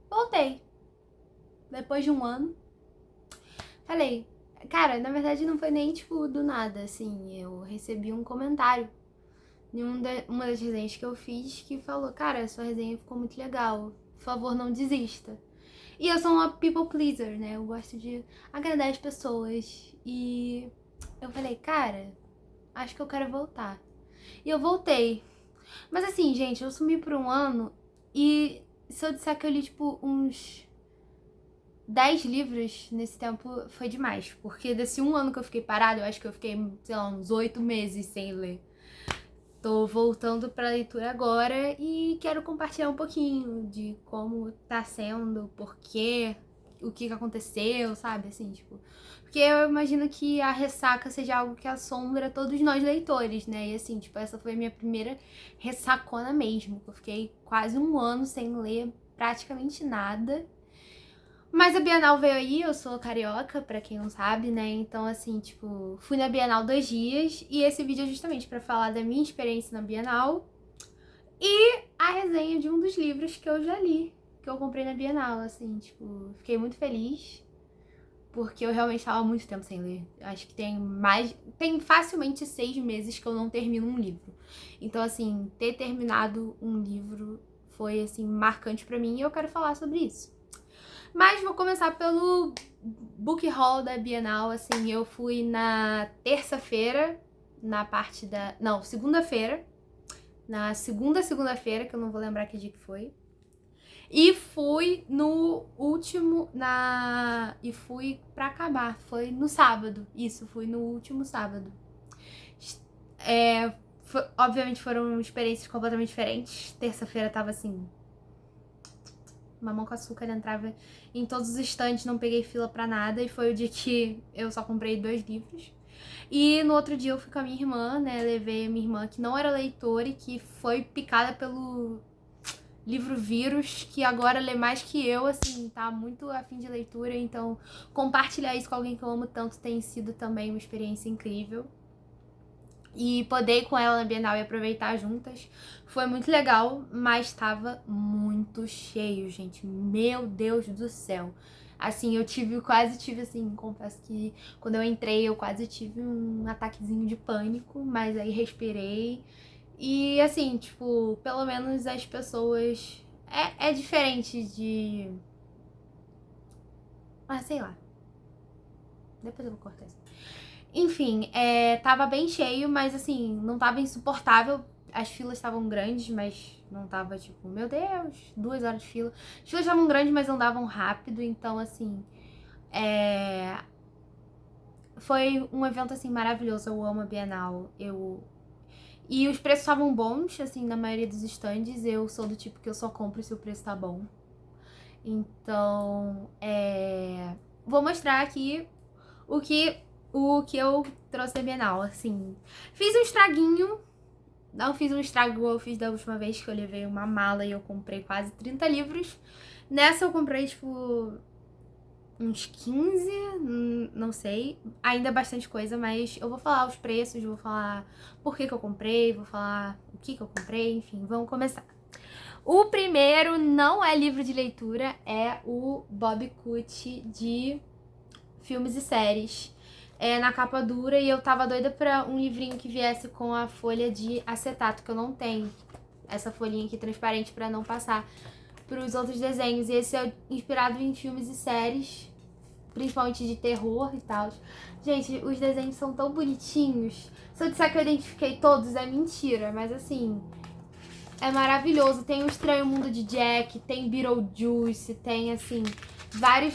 voltei. Depois de um ano. Falei, cara, na verdade não foi nem, tipo, do nada, assim. Eu recebi um comentário em uma das resenhas que eu fiz que falou, cara, sua resenha ficou muito legal. Por favor, não desista. E eu sou uma people pleaser, né? Eu gosto de agradar as pessoas. E eu falei, cara, acho que eu quero voltar. E eu voltei. Mas assim, gente, eu sumi por um ano e se eu disser que eu li, tipo, uns 10 livros nesse tempo, foi demais. Porque desse um ano que eu fiquei parada, eu acho que eu fiquei, sei lá, uns 8 meses sem ler. Tô voltando pra leitura agora e quero compartilhar um pouquinho de como tá sendo, por quê, o que aconteceu, sabe? Assim, tipo. Porque eu imagino que a ressaca seja algo que assombra todos nós leitores, né? E assim, tipo, essa foi a minha primeira ressacona mesmo. Eu fiquei quase um ano sem ler praticamente nada. Mas a Bienal veio aí, eu sou carioca, pra quem não sabe, né? Então, assim, tipo, fui na Bienal 2 dias e esse vídeo é justamente pra falar da minha experiência na Bienal e a resenha de um dos livros que eu já li, que eu comprei na Bienal, assim, tipo, fiquei muito feliz porque eu realmente tava há muito tempo sem ler. Acho que tem facilmente 6 meses que eu não termino um livro. Então, assim, ter terminado um livro foi, assim, marcante pra mim e eu quero falar sobre isso. Mas vou começar pelo book haul da Bienal, assim, eu fui na terça-feira, na parte da... Não, segunda-feira. Na segunda-feira, que eu não vou lembrar que dia que foi. E fui no último, E fui pra acabar, foi no sábado. Isso, fui no último sábado. Obviamente foram experiências completamente diferentes. Terça-feira tava assim... Mamão com açúcar entrava em todos os estantes, não peguei fila pra nada. E foi o dia que eu só comprei 2 livros. E no outro dia eu fui com a minha irmã, né? Levei a minha irmã, que não era leitora e que foi picada pelo livro Vírus, que agora lê mais que eu, assim, tá muito afim de leitura. Então, compartilhar isso com alguém que eu amo tanto tem sido também uma experiência incrível. E poder ir com ela na Bienal e aproveitar juntas foi muito legal, mas tava muito cheio, gente. Meu Deus do céu. Assim, quase tive, assim, confesso que quando eu entrei eu quase tive um ataquezinho de pânico, mas aí respirei. E assim, tipo, pelo menos as pessoas... É diferente de... Ah, sei lá. Depois eu vou cortar isso. Enfim, tava bem cheio, mas assim, não tava insuportável. As filas estavam grandes, mas não tava tipo, meu Deus, 2 horas de fila. As filas estavam grandes, mas andavam rápido, então assim, foi um evento assim maravilhoso. Eu amo a Bienal. E os preços estavam bons, assim, na maioria dos estandes. Eu sou do tipo que eu só compro se o preço tá bom. Então, vou mostrar aqui o que eu trouxe da Bienal, assim. Fiz um estraguinho, não fiz um estrago igual eu fiz da última vez que eu levei uma mala e eu comprei quase 30 livros. Nessa eu comprei, tipo, uns 15, não sei. Ainda é bastante coisa, mas eu vou falar os preços, vou falar por que eu comprei, vou falar o que eu comprei, enfim, vamos começar. O primeiro não é livro de leitura, é o Bob Coote de filmes e séries. Na capa dura, e eu tava doida pra um livrinho que viesse com a folha de acetato, que eu não tenho. Essa folhinha aqui transparente pra não passar pros outros desenhos. E esse é inspirado em filmes e séries, principalmente de terror e tal. Gente, os desenhos são tão bonitinhos. Se eu disser que eu identifiquei todos, é mentira, mas assim... É maravilhoso. Tem o Estranho Mundo de Jack, tem Beetlejuice, tem, assim, vários...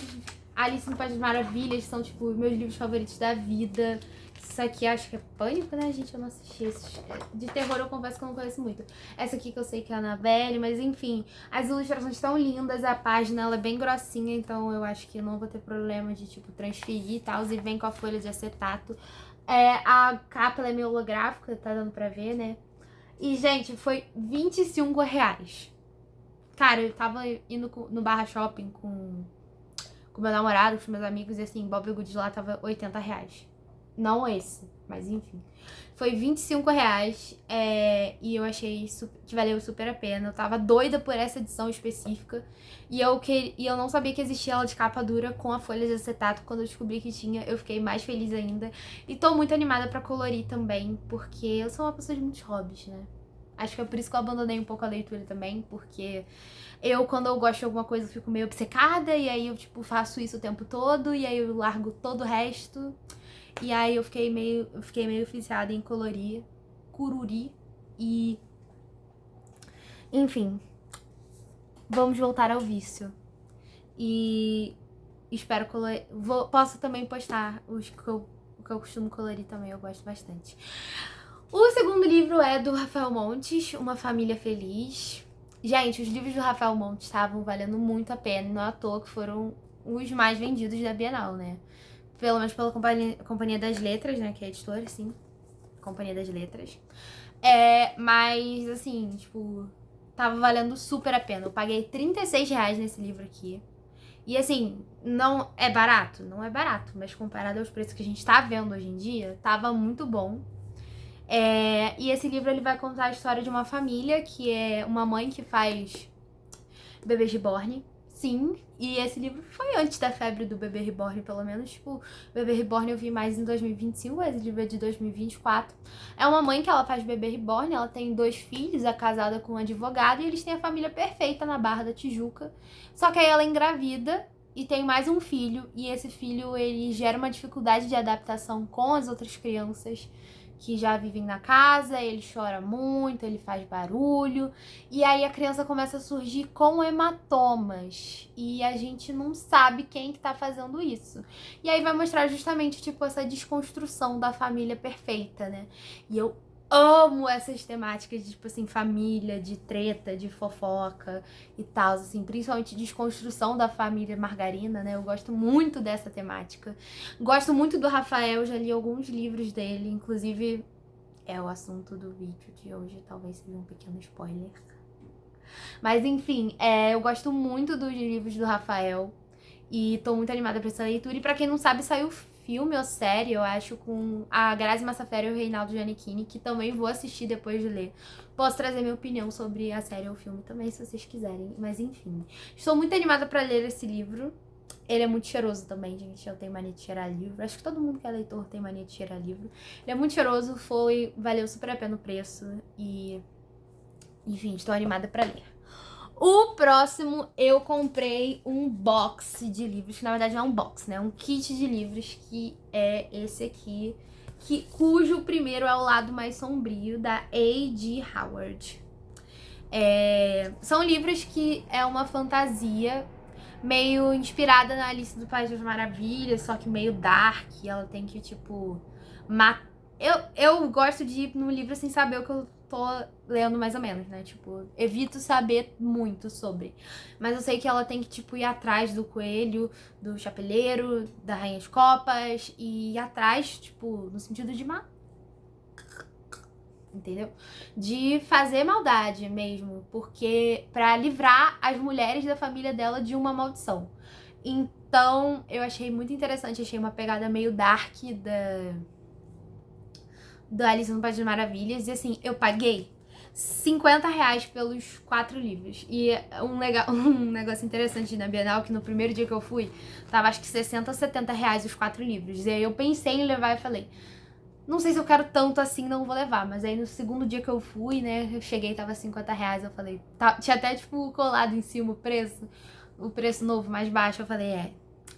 Alice no País das Maravilhas, são, tipo, meus livros favoritos da vida. Isso aqui acho que é Pânico, né, gente? Eu não assisti esses. De terror eu confesso que eu não conheço muito. Essa aqui que eu sei que é a Annabelle, mas enfim. As ilustrações estão lindas, a página ela é bem grossinha, então eu acho que eu não vou ter problema de, tipo, transferir e tal. E vem com a folha de acetato. A capa ela é meio holográfica, tá dando pra ver, né? E, gente, foi R$ 25. Cara, eu tava indo no Barra Shopping com meu namorado, com meus amigos, e assim, Bob Good lá tava R$ 80. Não esse, Mas enfim. Foi R$ 25, e eu achei que valeu super a pena. Eu tava doida por essa edição específica. E eu não sabia que existia ela de capa dura com a folha de acetato. Quando eu descobri que tinha, eu fiquei mais feliz ainda. E tô muito animada pra colorir também, porque eu sou uma pessoa de muitos hobbies, né? Acho que é por isso que eu abandonei um pouco a leitura também, porque quando eu gosto de alguma coisa, eu fico meio obcecada, e aí eu, tipo, faço isso o tempo todo, e aí eu largo todo o resto. E aí eu fiquei meio viciada em colorir, cururi e... Enfim, vamos voltar ao vício. E espero colorir... Posso também postar o que eu costumo colorir também, eu gosto bastante. O segundo livro é do Rafael Montes, Uma Família Feliz. Gente, os livros do Rafael Montes estavam valendo muito a pena, não é à toa que foram os mais vendidos da Bienal, né? Pelo menos pela Companhia das Letras, né? Que é a editora, sim. Companhia das Letras. Mas, assim, tipo, tava valendo super a pena. Eu paguei R$ 36 nesse livro aqui. E, assim, não é barato? Não é barato. Mas comparado aos preços que a gente tá vendo hoje em dia, tava muito bom. E esse livro, ele vai contar a história de uma família que é uma mãe que faz bebês reborn. Sim, e esse livro foi antes da febre do bebê reborn, pelo menos. Tipo, bebê reborn eu vi mais em 2025, esse livro é de 2024. É uma mãe que ela faz bebê reborn, ela tem 2 filhos, é casada com um advogado, e eles têm a família perfeita na Barra da Tijuca. Só que aí ela engravida e tem mais um filho, e esse filho, ele gera uma dificuldade de adaptação com as outras crianças que já vivem na casa, ele chora muito, ele faz barulho, e aí a criança começa a surgir com hematomas, e a gente não sabe quem que tá fazendo isso. E aí vai mostrar justamente, tipo, essa desconstrução da família perfeita, né? E eu amo essas temáticas de, tipo assim, família, de treta, de fofoca e tal, assim, principalmente desconstrução da família margarina, né? Eu gosto muito dessa temática. Gosto muito do Rafael, já li alguns livros dele, inclusive é o assunto do vídeo de hoje, talvez seja um pequeno spoiler. Mas enfim, eu gosto muito dos livros do Rafael e tô muito animada pra essa leitura. E pra quem não sabe, saiu filme ou série, eu acho, com a Grazi Massafera e o Reinaldo Giannichini, que também vou assistir depois de ler. Posso trazer minha opinião sobre a série ou filme também, se vocês quiserem. Mas enfim, estou muito animada pra ler esse livro. Ele é muito cheiroso também, gente. Eu tenho mania de cheirar livro. Acho que todo mundo que é leitor tem mania de cheirar livro. Ele é muito cheiroso, valeu super a pena o preço. E, enfim, estou animada pra ler. O próximo, eu comprei um box de livros, que na verdade não é um box, né? Um kit de livros, que é esse aqui, cujo primeiro é o lado mais sombrio, da A.G. Howard. São livros que é uma fantasia meio inspirada na Alice do País das Maravilhas, só que meio dark. Ela tem que, tipo, eu gosto de ir no livro sem saber o que eu tô lendo, mais ou menos, né? Tipo, evito saber muito sobre. Mas eu sei que ela tem que, tipo, ir atrás do coelho, do chapeleiro, da Rainha de Copas, e ir atrás, tipo, no sentido de entendeu? De fazer maldade mesmo, porque pra livrar as mulheres da família dela de uma maldição. Então, eu achei muito interessante, achei uma pegada meio dark da Alice no País das Maravilhas, e assim, eu paguei R$ 50 pelos 4 livros. E um negócio interessante na Bienal, que no primeiro dia que eu fui, tava acho que 60 ou 70 reais os 4 livros. E aí eu pensei em levar e falei, não sei se eu quero tanto assim, não vou levar. Mas aí no segundo dia que eu fui, né, eu cheguei e tava 50 reais. Eu falei, tinha até tipo colado em cima o preço novo mais baixo. Eu falei,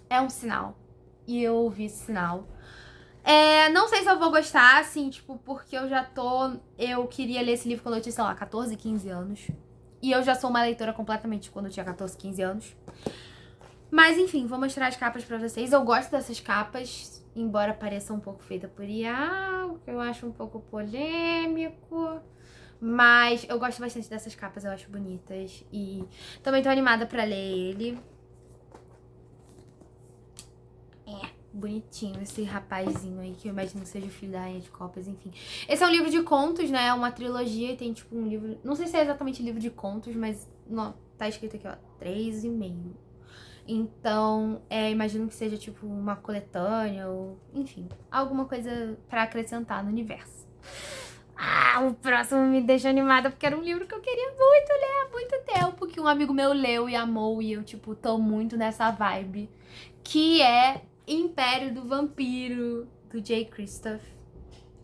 é um sinal. E eu ouvi esse sinal. Não sei se eu vou gostar, assim, tipo, porque eu queria ler esse livro quando eu tinha, sei lá, 14, 15 anos. E eu já sou uma leitora completamente quando eu tinha 14, 15 anos. Mas enfim, vou mostrar as capas pra vocês. Eu gosto dessas capas, embora pareça um pouco feita por IA, o que eu acho um pouco polêmico. Mas eu gosto bastante dessas capas, eu acho bonitas. E também tô animada pra ler ele. Bonitinho esse rapazinho aí, que eu imagino que seja o filho da Rainha de Copas, enfim. Esse é um livro de contos, né? É uma trilogia e tem tipo um livro... Não sei se é exatamente livro de contos, mas não, tá escrito aqui, ó, 3,5. Então, imagino que seja tipo uma coletânea ou, enfim, alguma coisa pra acrescentar no universo. O próximo me deixou animada porque era um livro que eu queria muito ler há muito tempo, que um amigo meu leu e amou e eu, tipo, tô muito nessa vibe, que é Império do Vampiro, do Jay Kristoff.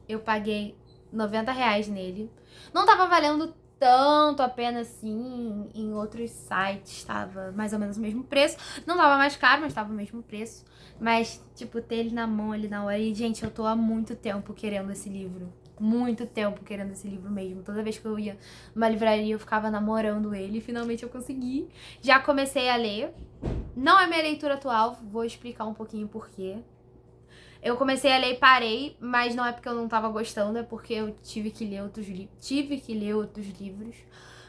Eu paguei R$ 90 nele. Não tava valendo tanto a pena assim, em outros sites tava mais ou menos o mesmo preço. Não tava mais caro, mas tava o mesmo preço. Mas, tipo, ter ele na mão ali na hora. E, gente, eu tô há muito tempo querendo esse livro. Muito tempo querendo esse livro mesmo. Toda vez que eu ia numa livraria, eu ficava namorando ele. E finalmente eu consegui. Já comecei a ler. Não é minha leitura atual, vou explicar um pouquinho por quê. Eu comecei a ler e parei, mas não é porque eu não tava gostando, é porque eu tive que ler outros livros.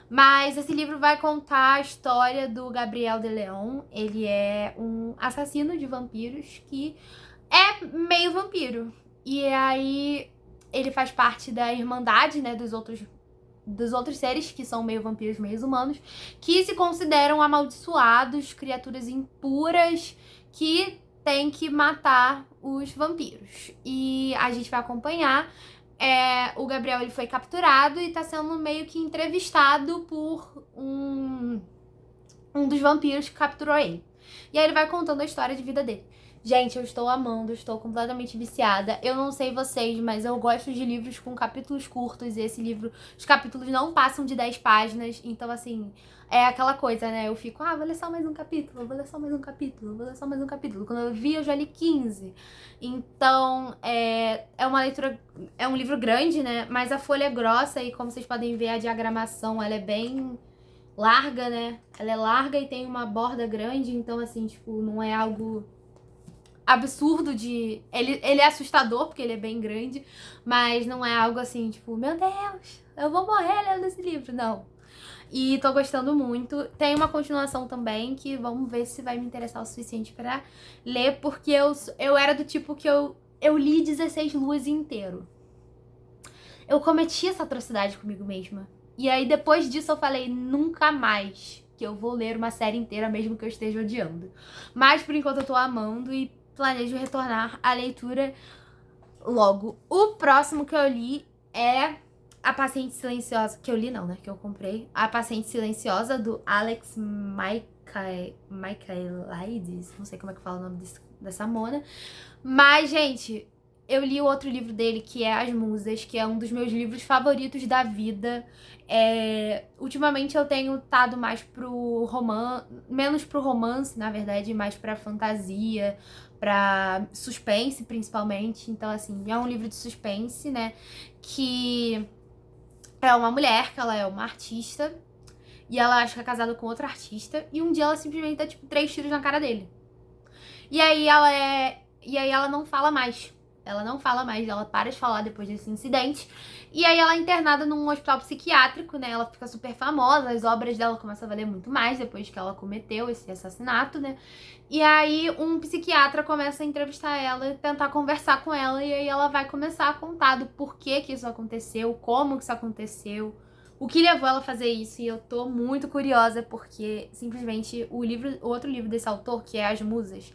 Mas esse livro vai contar a história do Gabriel de Leon. Ele é um assassino de vampiros que é meio vampiro. E aí ele faz parte da Irmandade, né, dos outros seres que são meio vampiros, meio humanos, que se consideram amaldiçoados, criaturas impuras que tem que matar os vampiros. E a gente vai acompanhar. O Gabriel ele foi capturado e tá sendo meio que entrevistado por um dos vampiros que capturou ele. E aí ele vai contando a história de vida dele. Gente, eu estou amando, estou completamente viciada. Eu não sei vocês, mas eu gosto de livros com capítulos curtos. E esse livro, os capítulos não passam de 10 páginas. Então, assim, é aquela coisa, né? Eu fico, vou ler só mais um capítulo, vou ler só mais um capítulo, vou ler só mais um capítulo. Quando eu vi, eu já li 15. Então, é uma leitura, é um livro grande, né? Mas a folha é grossa e, como vocês podem ver, a diagramação, ela é bem larga, né? Ela é larga e tem uma borda grande. Então, assim, tipo, não é algo absurdo de... Ele é assustador, porque ele é bem grande, mas não é algo assim, tipo, meu Deus, eu vou morrer lendo esse livro, não. E tô gostando muito. Tem uma continuação também, que vamos ver se vai me interessar o suficiente pra ler, porque eu era do tipo que eu li 16 Luas inteiro. Eu cometi essa atrocidade comigo mesma. E aí, depois disso, eu falei, nunca mais que eu vou ler uma série inteira, mesmo que eu esteja odiando. Mas, por enquanto, eu tô amando e planejo retornar à leitura logo. O próximo que eu li é A Paciente Silenciosa, que eu li não, né, que eu comprei. A Paciente Silenciosa, do Alex Michaelides, não sei como é que fala o nome dessa mona. Mas, gente, eu li o outro livro dele, que é As Musas, que é um dos meus livros favoritos da vida. Ultimamente eu tenho estado mais pro romance, menos pro romance, na verdade, mais pra fantasia, pra suspense, principalmente. Então, assim, é um livro de suspense, né, que é uma mulher, que ela é uma artista, e ela acha que é casada com outro artista, e um dia ela simplesmente dá, tipo, 3 tiros na cara dele. E aí ela não fala mais. Ela não fala mais, ela para de falar depois desse incidente. E aí ela é internada num hospital psiquiátrico, né? Ela fica super famosa, as obras dela começam a valer muito mais depois que ela cometeu esse assassinato, né? E aí um psiquiatra começa a entrevistar ela, tentar conversar com ela, e aí ela vai começar a contar do porquê que isso aconteceu, como que isso aconteceu, o que levou ela a fazer isso. E eu tô muito curiosa porque simplesmente o outro livro desse autor, que é As Musas,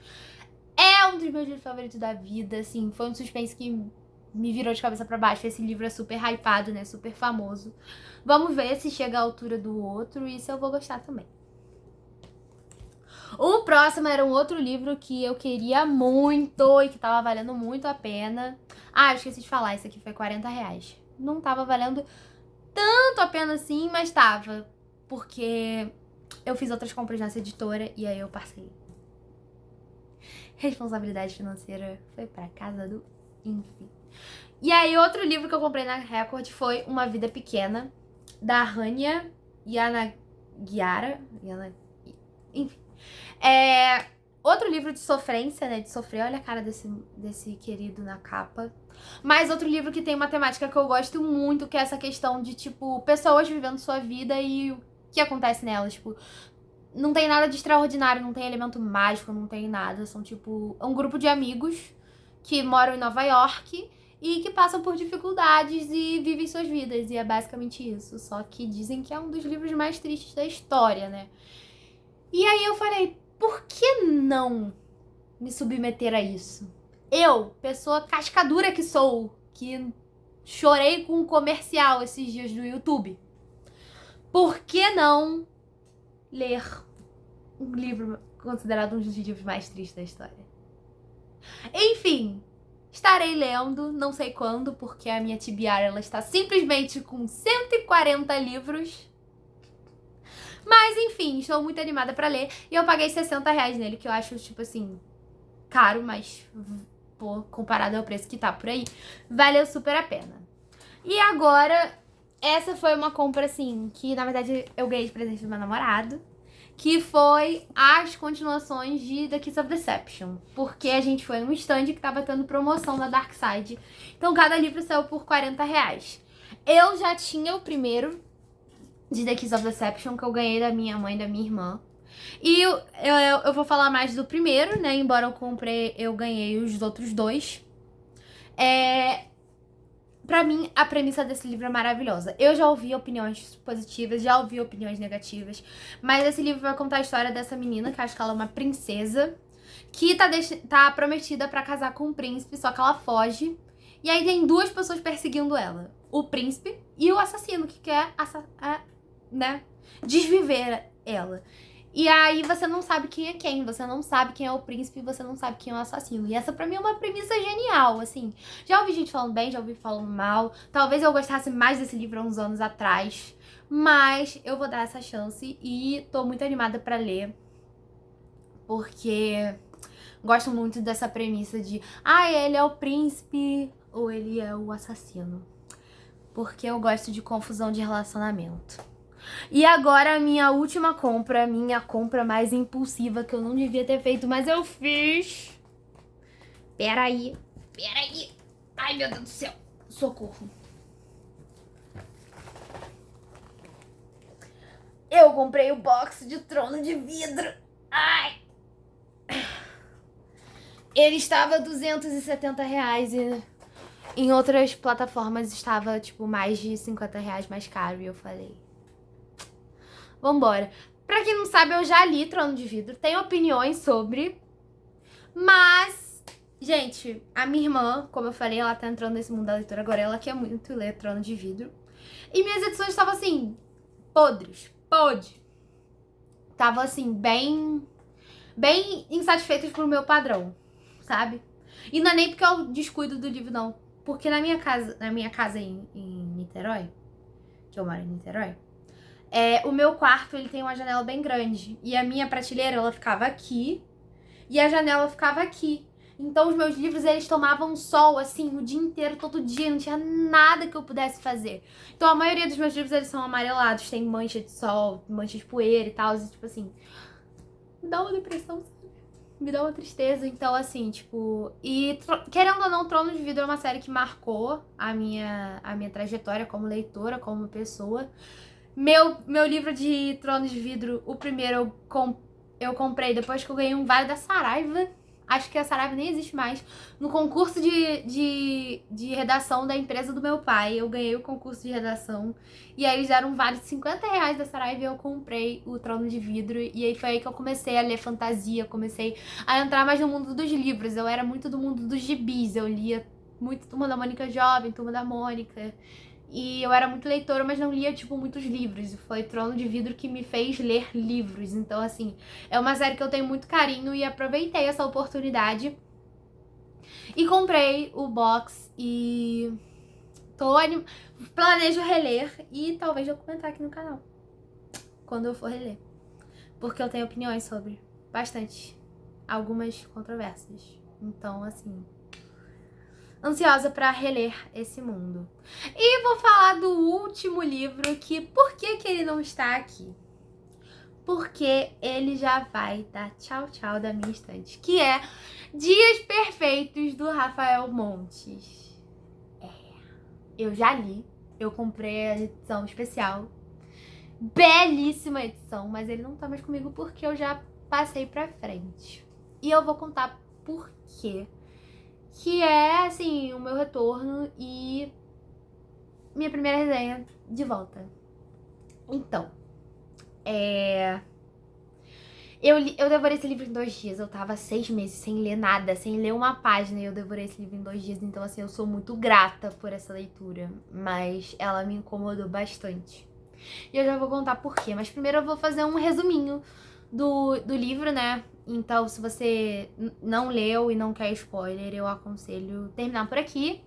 é um dos meus livros favoritos da vida, assim, foi um suspense que me virou de cabeça pra baixo. Esse livro é super hypado, né, super famoso. Vamos ver se chega à altura do outro e se eu vou gostar também. O próximo era um outro livro que eu queria muito e que tava valendo muito a pena. Eu esqueci de falar, esse aqui foi R$ 40. Não tava valendo tanto a pena assim, mas tava, porque eu fiz outras compras nessa editora e aí eu passei. Responsabilidade financeira foi pra casa do... Enfim. E aí, outro livro que eu comprei na Record foi Uma Vida Pequena, da Hanya Yanagihara. Enfim. Outro livro de sofrência, né? De sofrer. Olha a cara desse querido na capa. Mas outro livro que tem uma temática que eu gosto muito, que é essa questão de, tipo, pessoas vivendo sua vida e o que acontece nelas. Tipo, não tem nada de extraordinário, não tem elemento mágico, não tem nada. São, tipo, um grupo de amigos que moram em Nova York e que passam por dificuldades e vivem suas vidas. E é basicamente isso. Só que dizem que é um dos livros mais tristes da história, né? E aí eu falei, por que não me submeter a isso? Eu, pessoa cascadura que sou, que chorei com um comercial esses dias do YouTube, por que não ler um livro considerado um dos livros mais tristes da história? Enfim, estarei lendo, não sei quando, porque a minha TBR ela está simplesmente com 140 livros. Mas enfim, estou muito animada pra ler. E eu paguei R$60 nele, que eu acho, tipo assim, caro, mas pô, comparado ao preço que tá por aí, valeu super a pena. E agora, essa foi uma compra, assim, que na verdade eu ganhei de presente do meu namorado, que foi as continuações de The Kiss of Deception. Porque a gente foi num stand que tava tendo promoção da Dark Side. Então cada livro saiu por R$40. Eu já tinha o primeiro de The Kiss of Deception, que eu ganhei da minha mãe e da minha irmã. E eu vou falar mais do primeiro, né? Embora eu ganhei os outros dois. Pra mim, a premissa desse livro é maravilhosa. Eu já ouvi opiniões positivas, já ouvi opiniões negativas. Mas esse livro vai contar a história dessa menina, que acho que ela é uma princesa, que tá prometida pra casar com um príncipe, só que ela foge. E aí tem duas pessoas perseguindo ela. O príncipe e o assassino, que quer né, desviver ela. E aí você não sabe quem é quem, você não sabe quem é o príncipe, você não sabe quem é o assassino. E essa pra mim é uma premissa genial, assim. Já ouvi gente falando bem, já ouvi falando mal. Talvez eu gostasse mais desse livro há uns anos atrás. Mas eu vou dar essa chance e tô muito animada pra ler. Porque gosto muito dessa premissa de ele é o príncipe ou ele é o assassino. Porque eu gosto de confusão de relacionamento. E agora a minha última compra, minha compra mais impulsiva, que eu não devia ter feito, mas eu fiz. Peraí. Ai, meu Deus do céu. Socorro. Eu comprei o box de Trono de Vidro. Ai. Ele estava R$270 e em outras plataformas estava, tipo, mais de R$50 mais caro. E eu falei, vambora. Pra quem não sabe, eu já li Trono de Vidro. Tenho opiniões sobre. Mas, gente, a minha irmã, como eu falei, ela tá entrando nesse mundo da leitura agora. Ela quer muito ler Trono de Vidro. E minhas edições estavam, assim, podres. Tava, assim, bem insatisfeitas pro meu padrão, sabe? E não é nem porque eu descuido do livro, não. Porque na minha casa em Niterói, que eu moro em Niterói, o meu quarto, ele tem uma janela bem grande. E a minha prateleira, ela ficava aqui. E a janela ficava aqui. Então os meus livros, eles tomavam sol, assim, o dia inteiro, todo dia. Não tinha nada que eu pudesse fazer. Então a maioria dos meus livros, eles são amarelados. Tem mancha de sol, mancha de poeira e tal. E tipo assim, me dá uma depressão, sabe? Me dá uma tristeza. Então assim, tipo... E querendo ou não, Trono de Vidro é uma série que marcou a minha trajetória como leitora, como pessoa. Meu livro de Trono de Vidro, o primeiro eu comprei depois que eu ganhei um vale da Saraiva. Acho que a Saraiva nem existe mais. No concurso de redação da empresa do meu pai. Eu ganhei o concurso de redação. E aí eles deram um vale de R$50 da Saraiva e eu comprei o Trono de Vidro. E aí foi aí que eu comecei a ler fantasia. Comecei a entrar mais no mundo dos livros. Eu era muito do mundo dos gibis. Eu lia muito Turma da Mônica Jovem, Turma da Mônica. E eu era muito leitora, mas não lia, tipo, muitos livros. E foi Trono de Vidro que me fez ler livros. Então, assim, é uma série que eu tenho muito carinho e aproveitei essa oportunidade. E comprei o box e planejo reler e talvez documentar aqui no canal. Quando eu for reler. Porque eu tenho opiniões sobre bastante. Algumas controvérsias. Então, assim... ansiosa pra reler esse mundo. E vou falar do último livro que... por que ele não está aqui? Porque ele já vai dar tchau da minha estante. Que é Dias Perfeitos, do Rafael Montes. Eu já li. Eu comprei a edição especial. Belíssima edição. Mas ele não tá mais comigo porque eu já passei pra frente. E eu vou contar por quê. Que é, assim, o meu retorno e minha primeira resenha de volta. Então, Eu devorei esse livro em 2 dias. Eu tava 6 meses sem ler nada, sem ler uma página. E eu devorei esse livro em 2 dias. Então, assim, eu sou muito grata por essa leitura. Mas ela me incomodou bastante. E eu já vou contar por quê. Mas primeiro eu vou fazer um resuminho do livro, né? Então, se você não leu e não quer spoiler, eu aconselho terminar por aqui.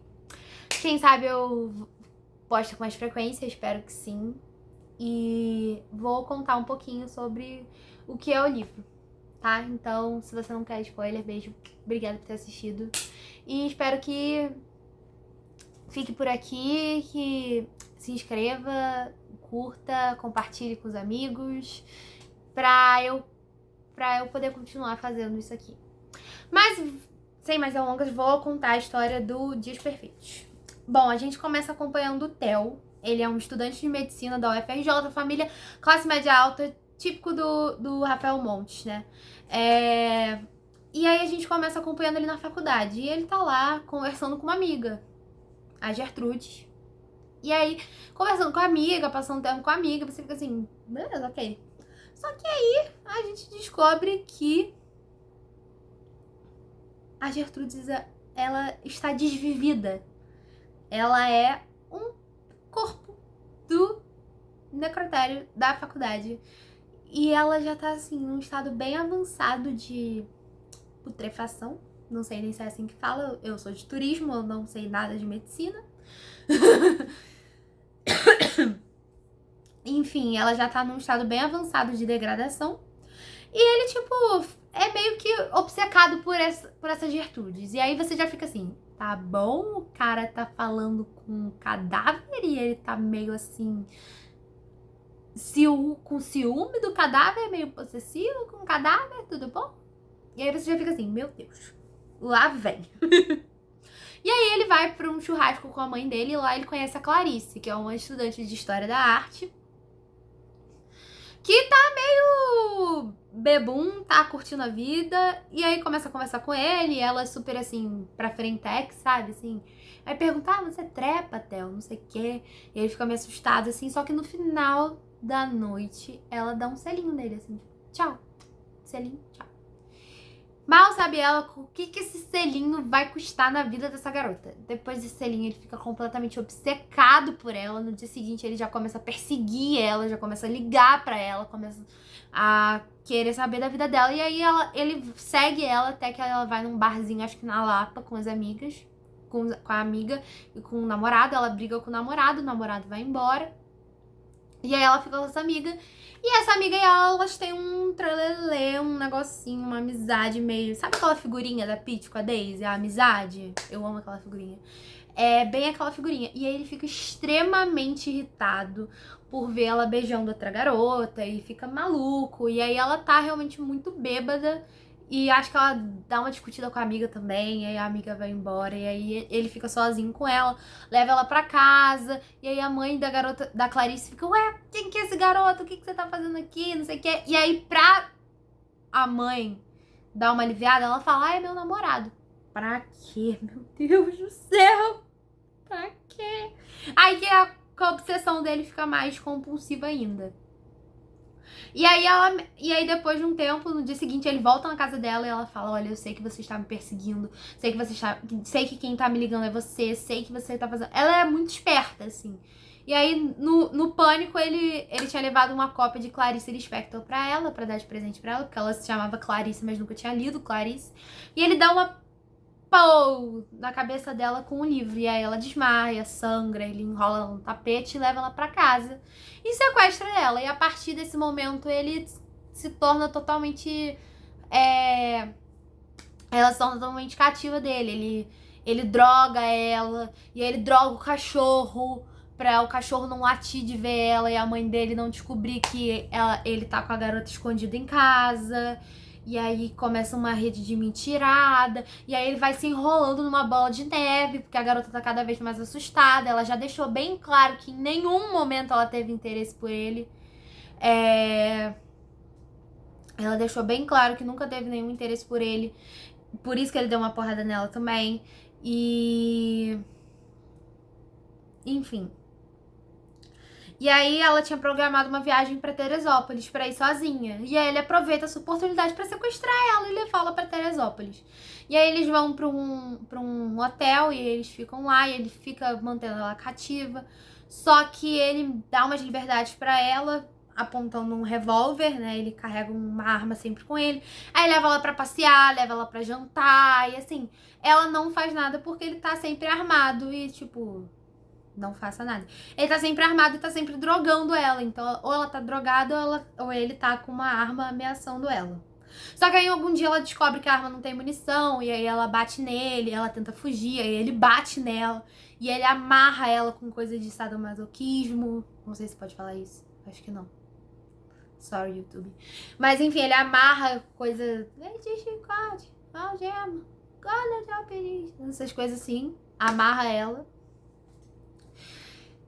Quem sabe eu posto com mais frequência, espero que sim. E vou contar um pouquinho sobre o que é o livro, tá? Então, se você não quer spoiler, beijo. Obrigada por ter assistido. E espero que fique por aqui, que se inscreva, curta, compartilhe com os amigos, pra eu poder continuar fazendo isso aqui. Mas, sem mais delongas, vou contar a história do Dias Perfeitos. Bom, a gente começa acompanhando o Theo. Ele é um estudante de medicina da UFRJ, família classe média alta, típico do Rafael Montes, né? E aí a gente começa acompanhando ele na faculdade. E ele tá lá conversando com uma amiga, a Gertrude. E aí, conversando com a amiga, passando tempo com a amiga, você fica assim, beleza, ok. Só que aí a gente descobre que a Gertrudes, ela está desvivida. Ela é um corpo do necrotério da faculdade. E ela já tá, assim, num estado bem avançado de putrefação. Não sei nem se é assim que fala. Eu sou de turismo, eu não sei nada de medicina. Enfim, ela já tá num estado bem avançado de degradação. E ele, tipo, é meio que obcecado por essas virtudes. E aí você já fica assim, tá bom, o cara tá falando com um cadáver e ele tá meio assim, com ciúme do cadáver, meio possessivo com o cadáver, tudo bom? E aí você já fica assim, meu Deus, lá vem. E aí ele vai pra um churrasco com a mãe dele e lá ele conhece a Clarice, que é uma estudante de História da Arte, que tá meio bebum, tá curtindo a vida, e aí começa a conversar com ele, e ela é super assim, pra frentex, sabe, assim. Aí pergunta, você trepa, Theo, não sei o quê. E ele fica meio assustado, assim, só que no final da noite, ela dá um selinho nele, assim, tipo, tchau, selinho, tchau. Mal sabe ela o que esse selinho vai custar na vida dessa garota. Depois desse selinho, ele fica completamente obcecado por ela. No dia seguinte, ele já começa a perseguir ela, já começa a ligar pra ela, começa a querer saber da vida dela. E aí ele segue ela até que ela vai num barzinho, acho que na Lapa, com as amigas, com a amiga e com o namorado. Ela briga com o namorado vai embora. E aí ela fica com essa amiga. E essa amiga e ela, elas têm um trelelê, um negocinho, uma amizade meio... Sabe aquela figurinha da Peach com a Daisy? A amizade? Eu amo aquela figurinha. É bem aquela figurinha. E aí ele fica extremamente irritado por ver ela beijando outra garota e fica maluco. E aí ela tá realmente muito bêbada. E acho que ela dá uma discutida com a amiga também, e aí a amiga vai embora, e aí ele fica sozinho com ela, leva ela pra casa, e aí a mãe da garota, da Clarice, fica, ué, quem que é esse garoto? O que você tá fazendo aqui? Não sei o que. E aí, pra a mãe dar uma aliviada, ela fala, é meu namorado. Pra quê? Meu Deus do céu! Pra quê? Aí que a obsessão dele fica mais compulsiva ainda. E aí depois de um tempo, no dia seguinte, ele volta na casa dela e ela fala, olha, eu sei que você está me perseguindo, sei que quem tá me ligando é você, sei que você tá fazendo... Ela é muito esperta, assim. E aí, no pânico, ele tinha levado uma cópia de Clarice Lispector pra ela, pra dar de presente pra ela, porque ela se chamava Clarice, mas nunca tinha lido Clarice. E ele dá uma pô na cabeça dela com o livro. E aí ela desmaia, sangra, ele enrola no tapete e leva ela pra casa. E sequestra ela. E a partir desse momento ele se torna totalmente... Ela se torna totalmente cativa dele. Ele droga ela. E aí ele droga o cachorro pra o cachorro não latir de ver ela e a mãe dele não descobrir que ele tá com a garota escondida em casa. E aí começa uma rede de mentirada. E aí ele vai se enrolando numa bola de neve, porque a garota tá cada vez mais assustada. Ela já deixou bem claro que em nenhum momento ela teve interesse por ele. Ela deixou bem claro que nunca teve nenhum interesse por ele. Por isso que ele deu uma porrada nela também. E... Enfim. E aí ela tinha programado uma viagem pra Teresópolis pra ir sozinha. E aí ele aproveita essa oportunidade pra sequestrar ela e levá-la pra Teresópolis. E aí eles vão pra um hotel e eles ficam lá e ele fica mantendo ela cativa. Só que ele dá umas liberdades pra ela, apontando um revólver, né? Ele carrega uma arma sempre com ele. Aí leva ela pra passear, leva ela pra jantar e assim, ela não faz nada porque ele tá sempre armado e tipo, não faça nada. Ele tá sempre armado e tá sempre drogando ela. Então, ou ela tá drogada ou ele tá com uma arma ameaçando ela. Só que aí algum dia ela descobre que a arma não tem munição. E aí ela bate nele, ela tenta fugir. Aí ele bate nela. E ele amarra ela com coisa de sadomasoquismo. Não sei se pode falar isso. Acho que não. Sorry, YouTube. Mas enfim, ele amarra coisa. Leite, chicote, algema, cola de alpinista. Essas coisas assim. Amarra ela.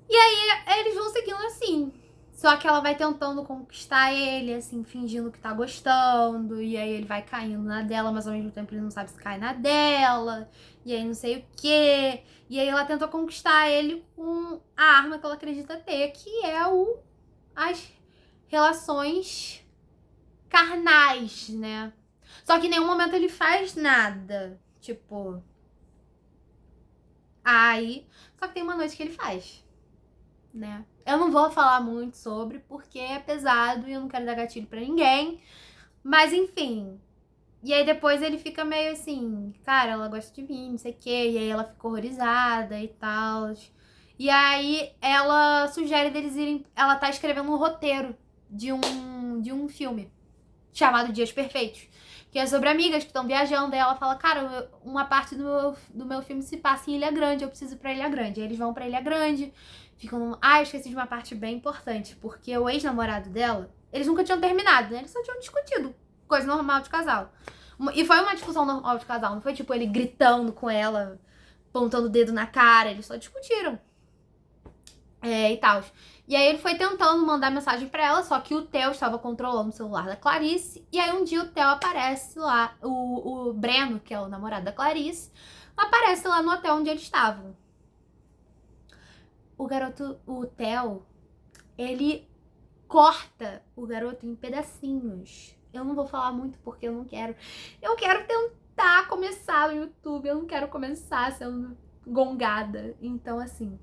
E aí eles vão seguindo assim. Só que ela vai tentando conquistar ele, assim, fingindo que tá gostando. E aí ele vai caindo na dela, mas ao mesmo tempo ele não sabe se cai na dela. E aí não sei o quê. E aí ela tenta conquistar ele com a arma que ela acredita ter, que é as relações carnais, né? Só que em nenhum momento ele faz nada. Tipo. Aí. Só que tem uma noite que ele faz. Né? Eu não vou falar muito sobre, porque é pesado e eu não quero dar gatilho pra ninguém. Mas enfim. E aí depois ele fica meio assim, cara, ela gosta de mim, não sei o quê. E aí ela fica horrorizada e tal. E aí ela sugere deles irem. Ela tá escrevendo um roteiro de um filme chamado Dias Perfeitos. Que é sobre amigas que estão viajando. Aí ela fala, cara, uma parte do meu filme se passa em Ilha Grande, eu preciso ir pra Ilha Grande. Aí eles vão pra Ilha Grande. Ficam. Ah, eu esqueci de uma parte bem importante. Porque o ex-namorado dela, eles nunca tinham terminado, né? Eles só tinham discutido. Coisa normal de casal. E foi uma discussão normal de casal. Não foi tipo ele gritando com ela, apontando o dedo na cara. Eles só discutiram. E tal. E aí ele foi tentando mandar mensagem pra ela, só que o Theo estava controlando o celular da Clarice. E aí um dia o Theo aparece lá, o Breno, que é o namorado da Clarice, aparece lá no hotel onde eles estavam. O Theo, ele corta o garoto em pedacinhos. Eu não vou falar muito porque eu não quero. Eu quero tentar começar no YouTube, eu não quero começar sendo gongada. Então, assim,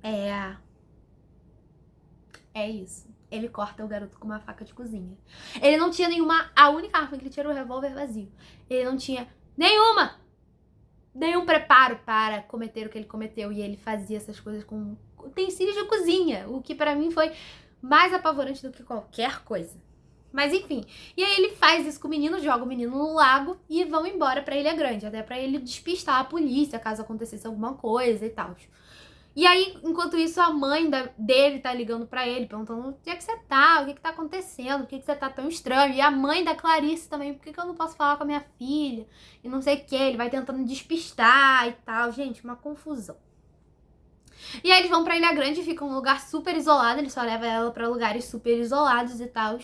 é isso. Ele corta o garoto com uma faca de cozinha. Ele não tinha nenhuma. A única arma que ele tinha era o revólver vazio. Ele não tinha nenhum preparo para cometer o que ele cometeu. E ele fazia essas coisas com utensílios de cozinha. O que pra mim foi mais apavorante do que qualquer coisa. Mas enfim. E aí ele faz isso com o menino, joga o menino no lago e vão embora pra Ilha Grande. Até pra ele despistar a polícia caso acontecesse alguma coisa e tal. E aí, enquanto isso, a mãe dele tá ligando pra ele, perguntando onde é que você tá, o que tá acontecendo, por que você tá tão estranho. E a mãe da Clarice também, por que eu não posso falar com a minha filha? E não sei o que, ele vai tentando despistar e tal. Gente, uma confusão. E aí eles vão pra Ilha Grande e ficam num lugar super isolado, ele só leva ela pra lugares super isolados e tal.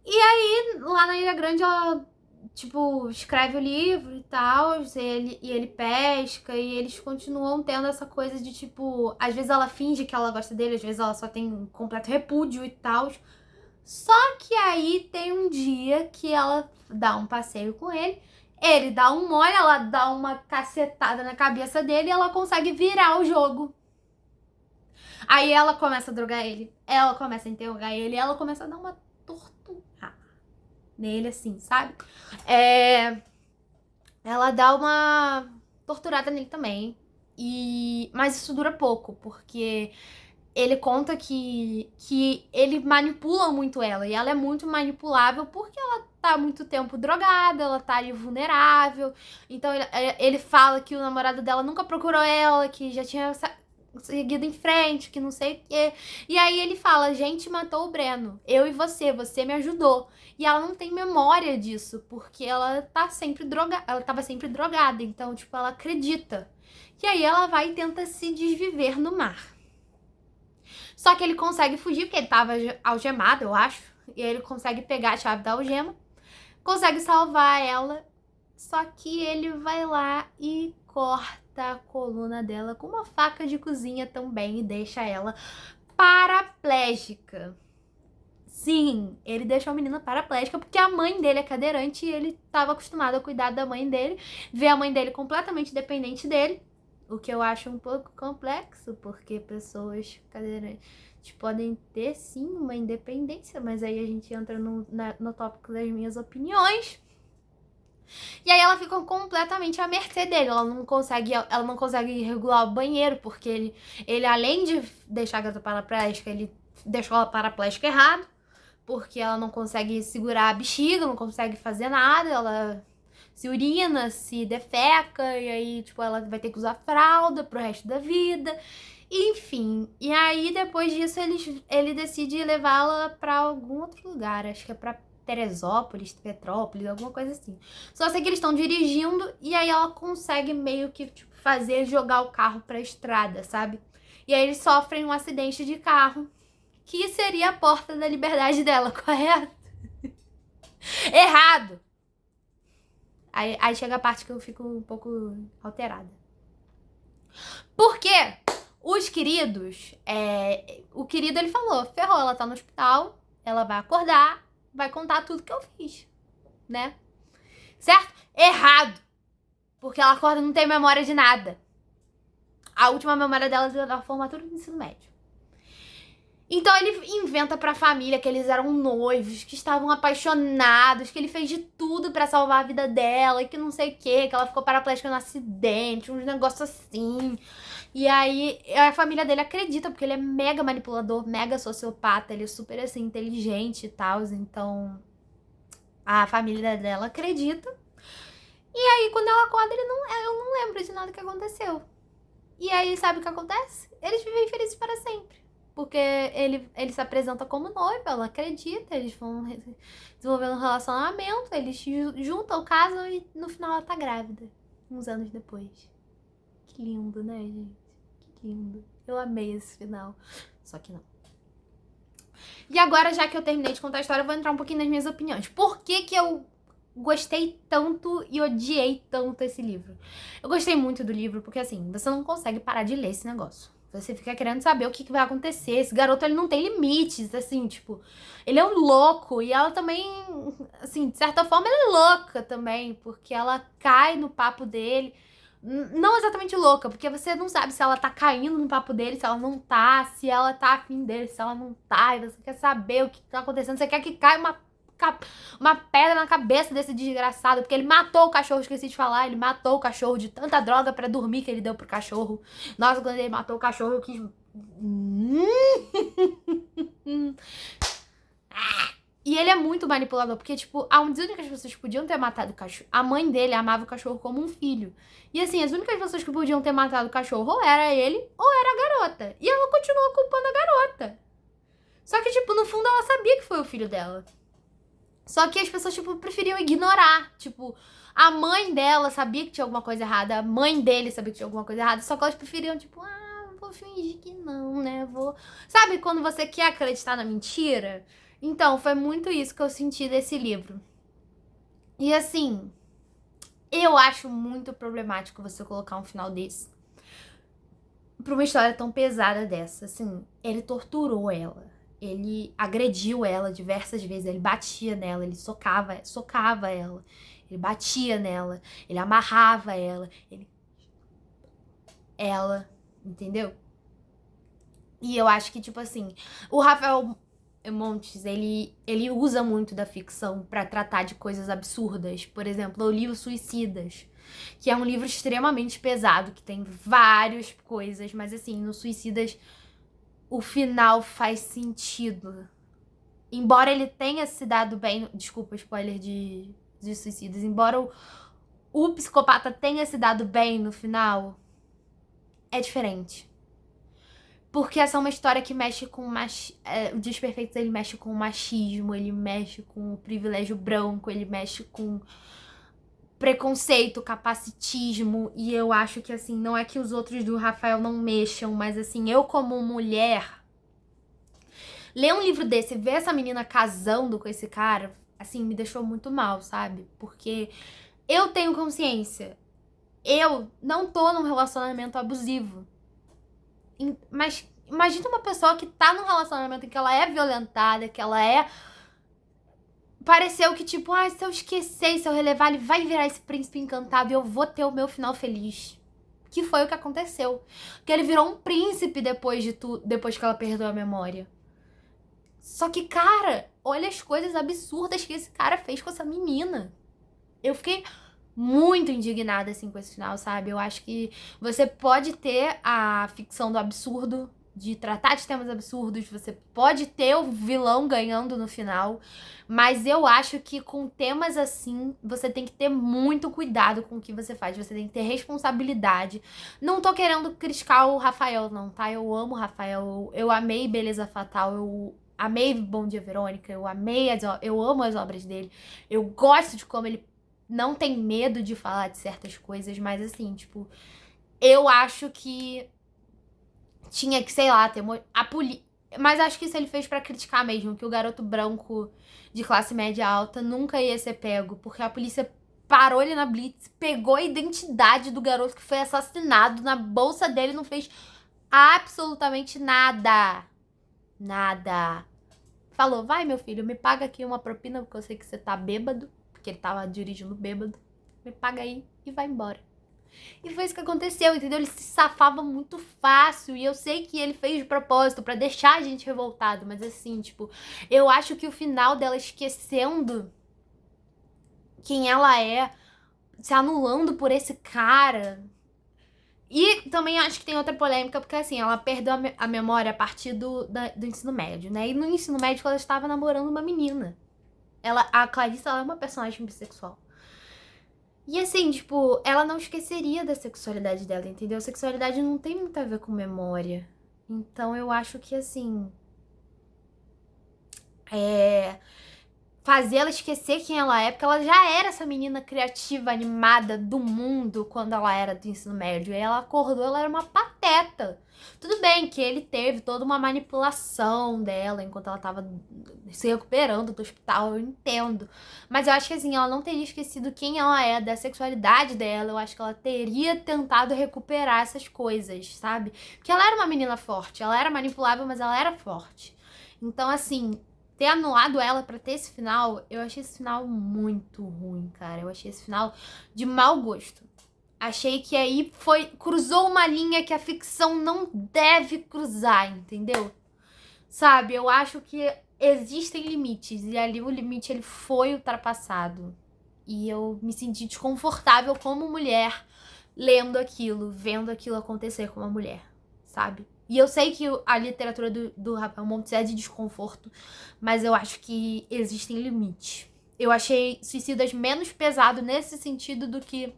E aí, lá na Ilha Grande, ela, tipo, escreve o livro e tal, e ele pesca, e eles continuam tendo essa coisa de, tipo, às vezes ela finge que ela gosta dele, às vezes ela só tem um completo repúdio e tal. Só que aí tem um dia que ela dá um passeio com ele dá um mole, ela dá uma cacetada na cabeça dele e ela consegue virar o jogo. Aí ela começa a drogar ele, ela começa a interrogar ele, ela começa a dar uma tortura nele, assim, sabe? Ela dá uma torturada nele também. Mas isso dura pouco, porque ele conta que ele manipula muito ela. E ela é muito manipulável porque ela tá muito tempo drogada, ela tá ali vulnerável. Então ele fala que o namorado dela nunca procurou ela, que já tinha seguido em frente, que não sei o quê. E aí ele fala, gente matou o Breno, eu e você me ajudou. E ela não tem memória disso, porque ela tá sempre ela tava sempre drogada, então, tipo, ela acredita. E aí ela vai e tenta se desviver no mar. Só que ele consegue fugir, porque ele tava algemado, eu acho. E aí ele consegue pegar a chave da algema, consegue salvar ela, só que ele vai lá e corta corta a coluna dela com uma faca de cozinha também e deixa ela paraplégica. Sim, ele deixou a menina paraplégica porque a mãe dele é cadeirante e ele estava acostumado a cuidar da mãe dele, ver a mãe dele completamente dependente dele, o que eu acho um pouco complexo, porque pessoas cadeirantes podem ter sim uma independência, mas aí a gente entra no tópico das minhas opiniões. E aí ela fica completamente à mercê dele, ela não consegue regular o banheiro, porque ele além de deixar a gata paraplégica, ele deixou ela paraplégica errado, porque ela não consegue segurar a bexiga, não consegue fazer nada, ela se urina, se defeca, e aí, tipo, ela vai ter que usar fralda pro resto da vida, enfim. E aí, depois disso, ele decide levá-la pra algum outro lugar, acho que é pra Teresópolis, Petrópolis, alguma coisa assim. Só sei que eles estão dirigindo e aí ela consegue meio que, tipo, jogar o carro pra estrada, sabe? E aí eles sofrem um acidente de carro, que seria a porta da liberdade dela, correto? Errado! Aí chega a parte que eu fico um pouco alterada. Por quê? Os queridos, o querido ele falou, ferrou, ela tá no hospital, ela vai acordar, vai contar tudo que eu fiz, né? Certo? Errado! Porque ela acorda e não tem memória de nada. A última memória dela é da formatura do ensino médio. Então ele inventa pra família que eles eram noivos, que estavam apaixonados, que ele fez de tudo pra salvar a vida dela e que não sei o que ela ficou paraplégica no acidente, uns negócios assim. E aí a família dele acredita, porque ele é mega manipulador, mega sociopata, ele é super assim, inteligente e tal. Então a família dela acredita. E aí quando ela acorda, eu não lembro de nada que aconteceu. E aí sabe o que acontece? Eles vivem felizes para sempre. Porque ele se apresenta como noivo, ela acredita, eles vão desenvolvendo um relacionamento, eles juntam, casam e no final ela tá grávida. Uns anos depois. Que lindo, né, gente? Que lindo. Eu amei esse final. Só que não. E agora, já que eu terminei de contar a história, eu vou entrar um pouquinho nas minhas opiniões. Por que eu gostei tanto e odiei tanto esse livro? Eu gostei muito do livro porque, assim, você não consegue parar de ler esse negócio. Você fica querendo saber o que vai acontecer. Esse garoto, ele não tem limites, assim, tipo... Ele é um louco e ela também, assim, de certa forma, ela é louca também. Porque ela cai no papo dele. Não exatamente louca, porque você não sabe se ela tá caindo no papo dele, se ela não tá, se ela tá afim dele, se ela não tá. E você quer saber o que tá acontecendo. Você quer que caia uma pedra na cabeça desse desgraçado, porque ele matou o cachorro, esqueci de falar, ele matou o cachorro de tanta droga pra dormir que ele deu pro cachorro. Nossa, quando ele matou o cachorro, eu quis... E ele é muito manipulador, porque, tipo, as únicas pessoas que podiam ter matado o cachorro... A mãe dele amava o cachorro como um filho. E, assim, as únicas pessoas que podiam ter matado o cachorro ou era ele, ou era a garota. E ela continuou culpando a garota. Só que, tipo, no fundo ela sabia que foi o filho dela. Só que as pessoas, tipo, preferiam ignorar. Tipo, a mãe dela sabia que tinha alguma coisa errada, a mãe dele sabia que tinha alguma coisa errada, só que elas preferiam, tipo, vou fingir que não, né? Sabe quando você quer acreditar na mentira? Então, foi muito isso que eu senti desse livro. E assim, eu acho muito problemático você colocar um final desse pra uma história tão pesada dessa. Assim, ele torturou ela. Ele agrediu ela diversas vezes, ele batia nela, ele socava ela, ele batia nela, ele amarrava ela, entendeu? E eu acho que, tipo assim, o Rafael Montes, ele usa muito da ficção pra tratar de coisas absurdas. Por exemplo, eu li o Suicidas, que é um livro extremamente pesado, que tem várias coisas, mas assim, no Suicidas... o final faz sentido. Embora ele tenha se dado bem... Desculpa, spoiler de Suicidas. Embora o psicopata tenha se dado bem no final, é diferente. Porque essa é uma história que mexe com... o Desperfeitos, ele mexe com o machismo, ele mexe com o privilégio branco, ele mexe com preconceito, capacitismo. E eu acho que, assim, não é que os outros do Rafael não mexam, mas, assim, eu como mulher... ler um livro desse e ver essa menina casando com esse cara, assim, me deixou muito mal, sabe? Porque eu tenho consciência. eu não tô num relacionamento abusivo. Mas imagina uma pessoa que tá num relacionamento em que ela é violentada, que ela é... Pareceu que, tipo, se eu esquecer, se eu relevar, ele vai virar esse príncipe encantado e eu vou ter o meu final feliz. Que foi o que aconteceu. Porque ele virou um príncipe depois que ela perdeu a memória. Só que, cara, olha as coisas absurdas que esse cara fez com essa menina. Eu fiquei muito indignada, assim, com esse final, sabe? Eu acho que você pode ter a ficção do absurdo, de tratar de temas absurdos, você pode ter o vilão ganhando no final, mas eu acho que com temas assim, você tem que ter muito cuidado com o que você faz, você tem que ter responsabilidade. Não tô querendo criticar o Rafael, não, tá? Eu amo o Rafael, eu amei Beleza Fatal, eu amei Bom Dia Verônica, eu amo as obras dele, eu gosto de como ele não tem medo de falar de certas coisas, mas assim, tipo, eu acho que tinha que, sei lá, ter mas acho que isso ele fez pra criticar mesmo, que o garoto branco de classe média alta nunca ia ser pego, porque a polícia parou ele na blitz, pegou a identidade do garoto que foi assassinado na bolsa dele, não fez absolutamente nada. Nada. Falou, vai meu filho, me paga aqui uma propina, porque eu sei que você tá bêbado, porque ele tava dirigindo bêbado. Me paga aí e vai embora. E foi isso que aconteceu, entendeu? Ele se safava muito fácil. E eu sei que ele fez de propósito pra deixar a gente revoltado. Mas assim, tipo, eu acho que o final dela esquecendo quem ela é, se anulando por esse cara. E também acho que tem outra polêmica, porque assim, ela perdeu a memória a partir do ensino médio, né? E no ensino médio ela estava namorando uma menina. A Clarissa, ela é uma personagem bissexual. E assim, tipo, ela não esqueceria da sexualidade dela, entendeu? Sexualidade não tem muito a ver com memória. Então eu acho que assim. É. Fazer ela esquecer quem ela é, porque ela já era essa menina criativa, animada do mundo quando ela era do ensino médio. E ela acordou, ela era uma pateta. Tudo bem que ele teve toda uma manipulação dela enquanto ela tava se recuperando do hospital, eu entendo. Mas eu acho que assim, ela não teria esquecido quem ela é, da sexualidade dela. Eu acho que ela teria tentado recuperar essas coisas, sabe? Porque ela era uma menina forte, ela era manipulável, mas ela era forte. Então, assim, ter anulado ela pra ter esse final, eu achei esse final muito ruim, cara. Eu achei esse final de mau gosto. Achei que aí cruzou uma linha que a ficção não deve cruzar, entendeu? Sabe, eu acho que existem limites e ali o limite ele foi ultrapassado. E eu me senti desconfortável como mulher lendo aquilo, vendo aquilo acontecer com uma mulher, sabe? E eu sei que a literatura do Rafael Montes é de desconforto, mas eu acho que existem limites. Eu achei Suicidas menos pesado nesse sentido do que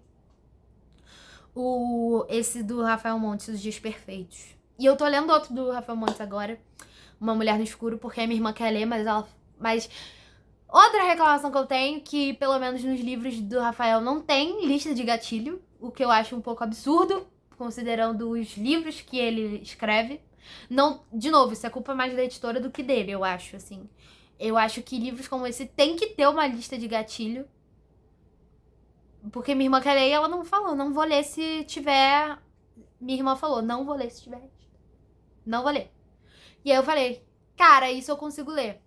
esse do Rafael Montes, Os Dias Perfeitos. E eu tô lendo outro do Rafael Montes agora, Uma Mulher no Escuro, porque a minha irmã quer ler, mas outra reclamação que eu tenho, que pelo menos nos livros do Rafael não tem lista de gatilho, o que eu acho um pouco absurdo, considerando os livros que ele escreve. Não, de novo, isso é culpa mais da editora do que dele, eu acho, assim. Eu acho que livros como esse tem que ter uma lista de gatilho. Porque minha irmã quer ler e ela não falou, não vou ler se tiver... Minha irmã falou, não vou ler se tiver. Não vou ler. E aí eu falei, cara, isso eu consigo ler.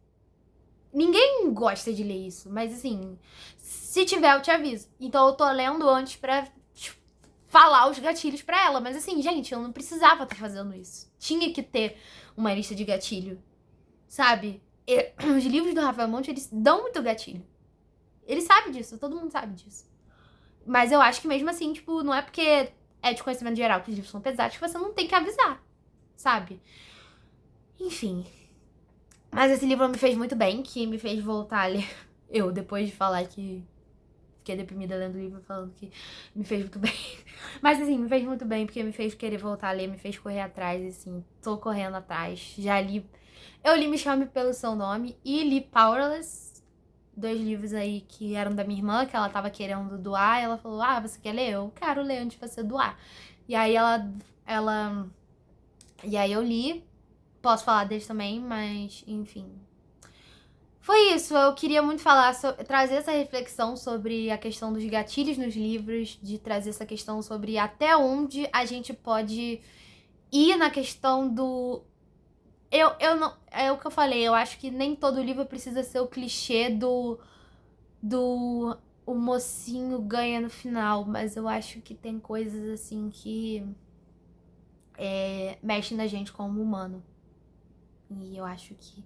Ninguém gosta de ler isso, mas assim, se tiver eu te aviso. Então eu tô lendo antes pra falar os gatilhos pra ela. Mas assim, gente, eu não precisava estar fazendo isso. Tinha que ter uma lista de gatilho, sabe? Os livros do Rafael Monte, eles dão muito gatilho. Ele sabe disso, todo mundo sabe disso. Mas eu acho que mesmo assim, tipo, não é porque é de conhecimento geral que os livros são pesados que você não tem que avisar, sabe? Enfim. Mas esse livro me fez muito bem, que me fez voltar a ler. Eu, depois de falar que fiquei deprimida lendo o livro, falando que me fez muito bem. Mas assim, me fez muito bem, porque me fez querer voltar a ler, me fez correr atrás, assim, tô correndo atrás. Já li. Eu li Me Chame Pelo Seu Nome e li Powerless. 2 livros aí que eram da minha irmã, que ela tava querendo doar. E ela falou, você quer ler? Eu quero ler antes de você doar. E aí E aí eu li. Posso falar deles também, mas, enfim. foi isso. Eu queria muito falar, trazer essa reflexão sobre a questão dos gatilhos nos livros, de trazer essa questão sobre até onde a gente pode ir na questão do... Eu não... É o que eu falei, eu acho que nem todo livro precisa ser o clichê do o mocinho ganha no final, mas eu acho que tem coisas assim que mexem na gente como humano. E eu acho que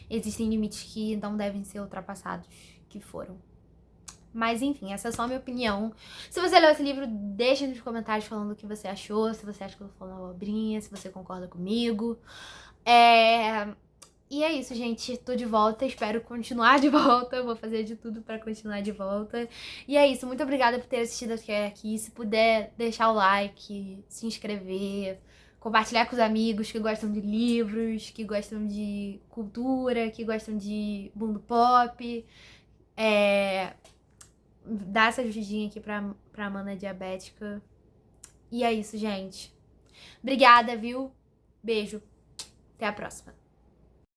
existem limites que não devem ser ultrapassados, que foram. Mas enfim, essa é só a minha opinião. Se você leu esse livro, deixa nos comentários falando o que você achou, se você acha que eu tô falando abobrinha, se você concorda comigo. E é isso, gente. Tô de volta, espero continuar de volta. Eu vou fazer de tudo pra continuar de volta. E é isso, muito obrigada por ter assistido até aqui. Se puder, deixar o like, se inscrever, compartilhar com os amigos que gostam de livros, que gostam de cultura, que gostam de mundo pop. Dar essa ajudinha aqui pra Amanda diabética. E é isso, gente. Obrigada, viu? Beijo. Até a próxima.